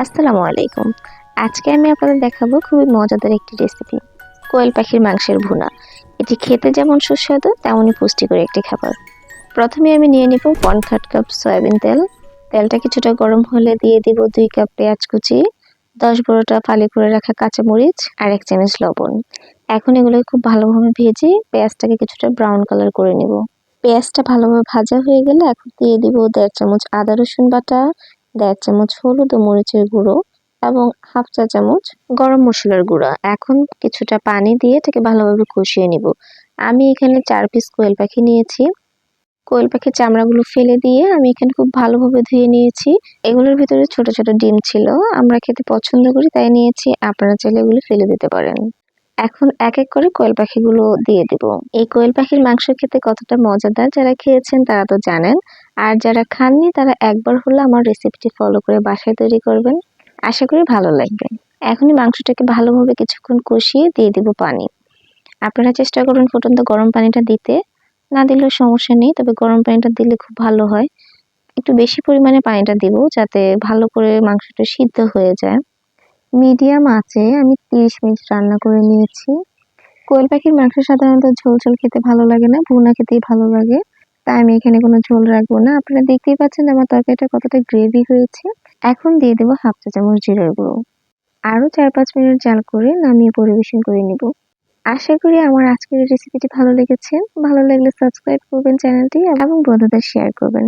আসসালামু আলাইকুম। আজকে আমি আপনাদের দেখাবো খুবই মজাদার একটি রেসিপি, কোয়েল পাখির মাংসের ভুনা। এটি খেতে যেমন সুস্বাদু তেমনই পুষ্টিকর একটি খাবার। প্রথমে আমি নিয়ে নিব 1/3 কাপ সয়াবিন তেল। তেলটা কিছুটা গরম হলে দিয়ে দিব 2 কাপ পেঁয়াজ কুচি, 10-12টা ফালি করে রাখা কাঁচামরিচ আর 1 চামচ লবণ। এখন এগুলো খুব ভালোভাবে ভেজে পেঁয়াজটাকে কিছুটা ব্রাউন কালার করে নেব। পেঁয়াজটা ভালোভাবে ভাজা হয়ে গেলে এখন দিয়ে দিব 1.5 চামচ আদা রসুন বাটা, 1.5 চামচ হলুদ ও মরিচের গুঁড়ো এবং 1/2 চা চামচ গরম মশলার গুঁড়া। এখন কিছুটা পানি দিয়ে এটাকে ভালোভাবে কষিয়ে নিব। আমি এখানে 4 পিস কোয়েল পাখি নিয়েছি। কোয়েল পাখির চামড়াগুলো ফেলে দিয়ে আমি এখানে খুব ভালোভাবে ধুয়ে নিয়েছি। এগুলোর ভিতরে ছোট ছোট ডিম ছিল, আমরা খেতে পছন্দ করি তাই নিয়েছি, আপনারা চাইলে এগুলো ফেলে দিতে পারেন। এখন এক এক করে কোয়েল পাখিগুলো দিয়ে দেব। এই কোয়েল পাখির মাংস খেতে কতটা মজাদার যারা খেয়েছেন তারা তো জানেন, আর যারা খাননি তারা একবার হলে আমার রেসিপিটি ফলো করে বাসায় তৈরি করবেন, আশা করি ভালো লাগবে। এখনই মাংসটাকে ভালোভাবে কিছুক্ষণ কষিয়ে দিয়ে দিব পানি। আপনারা চেষ্টা করুন ফুটন্ত গরম পানিটা দিতে, না দিলেও সমস্যা নেই, তবে গরম পানিটা দিলে খুব ভালো হয়। একটু বেশি পরিমাণে পানিটা দিব যাতে ভালো করে মাংসটা সিদ্ধ হয়ে যায়। মিডিয়াম আঁচে আমি 30 মিনিট রান্না করে নিয়েছি। কোয়েল পাখির মাংস সাধারণত ঝোল ঝোল খেতে ভালো লাগে না, ভুনা খেতেই ভালো লাগে, তাই আমি এখানে কোনো ঝোল রাখবো না। আপনারা দেখতেই পাচ্ছেন আমার তরকারিটা কতটা গ্রেভি হয়েছে। এখন দিয়ে দেবো 1/2 চা চামচ জিরার গুঁড়ো। আরও 4-5 মিনিট জাল করে নামিয়ে পরিবেশন করে নিব। আশা করি আমার আজকের রেসিপিটি ভালো লেগেছে। ভালো লাগলে সাবস্ক্রাইব করবেন চ্যানেলটি এবং বন্ধুদের শেয়ার করবেন।